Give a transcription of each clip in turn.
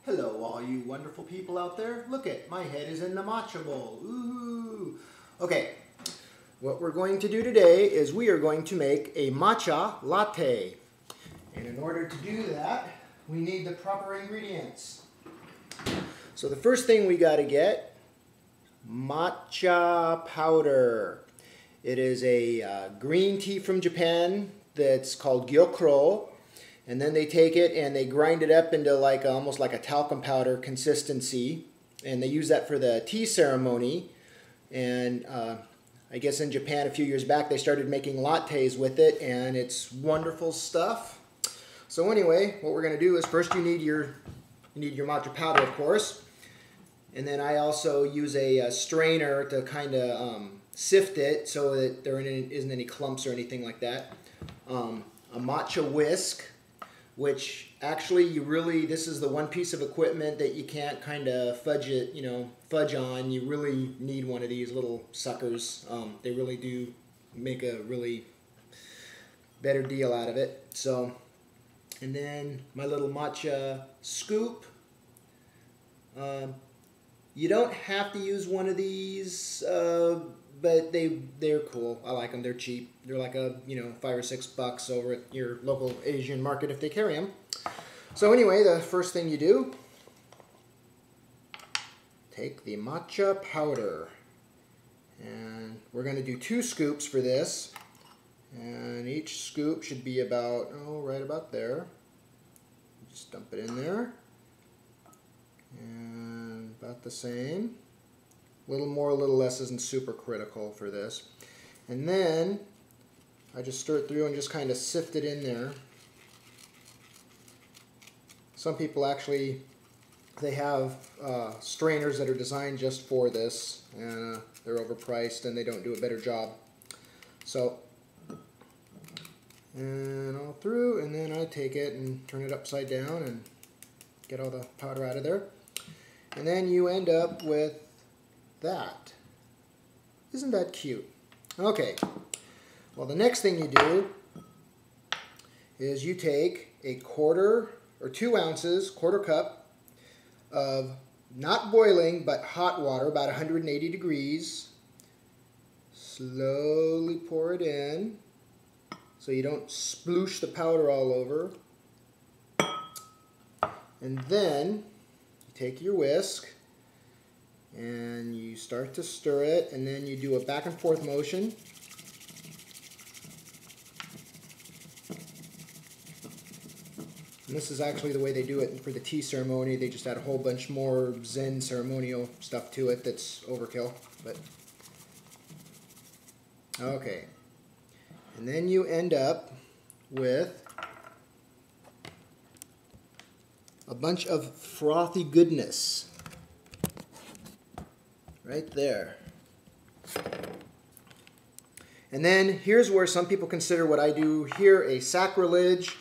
Hello, all you wonderful people out there. Look it, my head is in the matcha bowl. Ooh. Okay, what we're going to do today is we are going to make a matcha latte. And in order to do that, we need the proper ingredients. So the first thing we got to get, matcha powder. It is a green tea from Japan that's called gyokuro. And then they take it and they grind it up into like almost like a talcum powder consistency. And they use that for the tea ceremony. And I guess in Japan a few years back they started making lattes with it, and it's wonderful stuff. So anyway, what we're going to do is first you need your matcha powder, of course. And then I also use a strainer to kind of sift it so that there isn't any clumps or anything like that. A matcha whisk, which actually this is the one piece of equipment that you can't kind of fudge on. You really need one of these little suckers. They really do make a really better deal out of it. So, and then my little matcha scoop. You don't have to use one of these, but they're cool. I like them. They're cheap. They're like $5 or $6 over at your local Asian market if they carry them. So anyway, the first thing you do, take the matcha powder, and we're going to do 2 scoops for this, and each scoop should be about right about there. Just dump it in there, and about the same. A little more, a little less isn't super critical for this. And then I just stir it through and just kind of sift it in there. Some people actually, they have strainers that are designed just for this, and they're overpriced and they don't do a better job. So, and all through, and then I take it and turn it upside down and get all the powder out of there. And then you end up with that. Isn't that cute? Okay, well, the next thing you do is you take a 2 ounces, quarter cup of not boiling but hot water, about 180 degrees. Slowly pour it in so you don't sploosh the powder all over. And then you take your whisk and you start to stir it, and then you do a back and forth motion. And this is actually the way they do it for the tea ceremony. They just add a whole bunch more Zen ceremonial stuff to it that's overkill. But okay. And then you end up with a bunch of frothy goodness. Right there. And then here's where some people consider what I do here a sacrilege,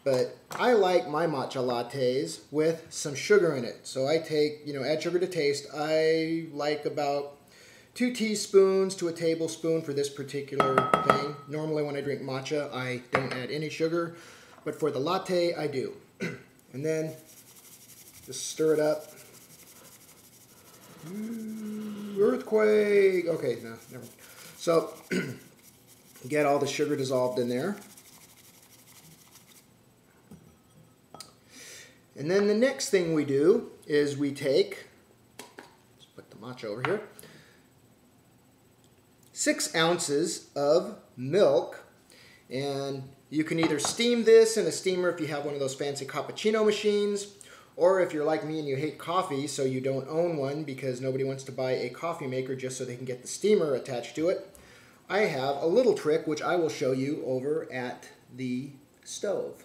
but I like my matcha lattes with some sugar in it. So I take, add sugar to taste. I like about 2 teaspoons to a tablespoon for this particular thing. Normally when I drink matcha, I don't add any sugar, but for the latte, I do. And then just stir it up. Earthquake! Okay, no, never mind. So, get all the sugar dissolved in there. And then the next thing we do is we take, let's put the matcha over here, 6 ounces of milk. And you can either steam this in a steamer if you have one of those fancy cappuccino machines, or if you're like me and you hate coffee, so you don't own one because nobody wants to buy a coffee maker just so they can get the steamer attached to it, I have a little trick which I will show you over at the stove.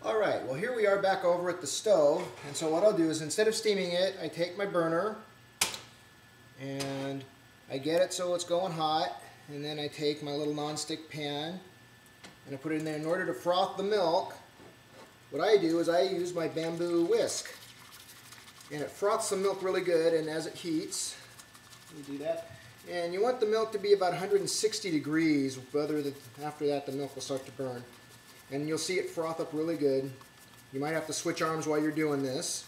Alright, well here we are back over at the stove, and so what I'll do is instead of steaming it, I take my burner and I get it so it's going hot, and then I take my little non-stick pan and I put it in there. In order to froth the milk, what I do is I use my bamboo whisk, and it froths the milk really good. And as it heats, you do that, and you want the milk to be about 160 degrees. After that, the milk will start to burn, and you'll see it froth up really good. You might have to switch arms while you're doing this.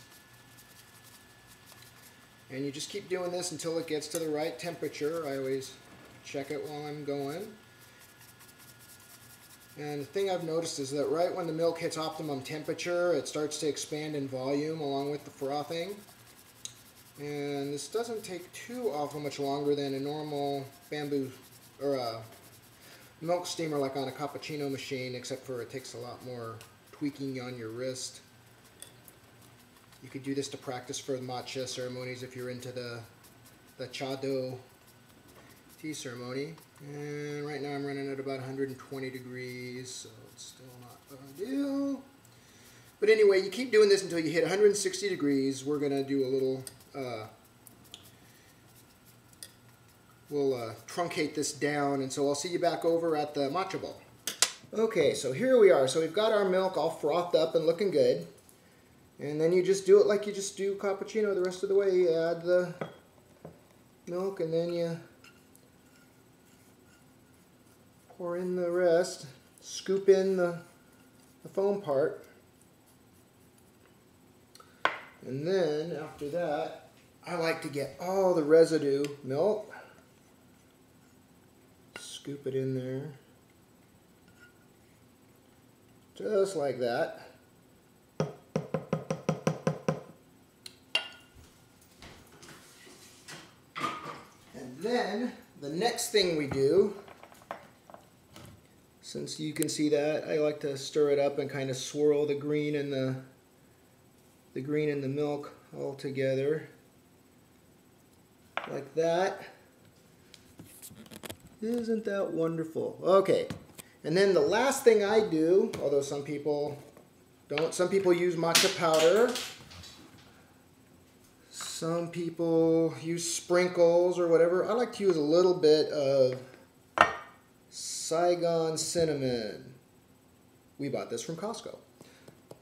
And you just keep doing this until it gets to the right temperature. I always check it while I'm going. And the thing I've noticed is that right when the milk hits optimum temperature, it starts to expand in volume along with the frothing. And this doesn't take too awful much longer than a normal bamboo or a milk steamer like on a cappuccino machine, except for it takes a lot more tweaking on your wrist. You could do this to practice for the matcha ceremonies if you're into the cha dough tea ceremony. And right now I'm running at about 120 degrees, so it's still not ideal. But anyway, you keep doing this until you hit 160 degrees. We're going to do a little, we'll truncate this down, and so I'll see you back over at the matcha bowl. Okay, so here we are. So we've got our milk all frothed up and looking good. And then you just do it like you just do cappuccino the rest of the way. You add the milk and then you pour in the rest. Scoop in the foam part. And then after that, I like to get all the residue milk. Scoop it in there. Just like that. And then the next thing we do, since you can see that, I like to stir it up and kind of swirl the green and the milk all together like that. Isn't that wonderful? Okay. And then the last thing I do, although some people don't, some people use matcha powder. Some people use sprinkles or whatever. I like to use a little bit of Saigon cinnamon. We bought this from Costco.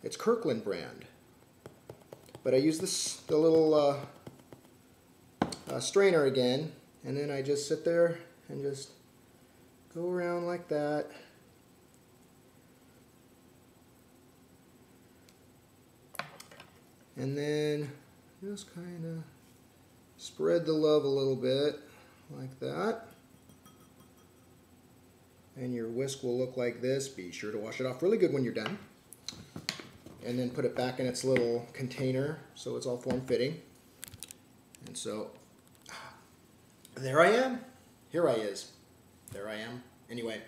It's Kirkland brand. But I use the little strainer again, and then I just sit there and just go around like that. And then just kind of spread the love a little bit like that. And your whisk will look like this. Be sure to wash it off really good when you're done. And then put it back in its little container so it's all form-fitting. And so, there I am. Here I is. There I am. Anyway,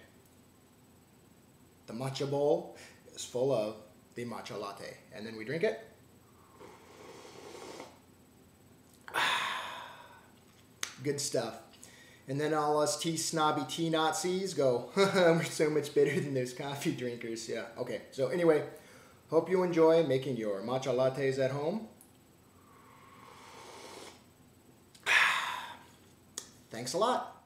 the matcha bowl is full of the matcha latte. And then we drink it. Good stuff. And then all us snobby tea Nazis go, we're so much better than those coffee drinkers. Yeah, okay. So anyway, hope you enjoy making your matcha lattes at home. Thanks a lot.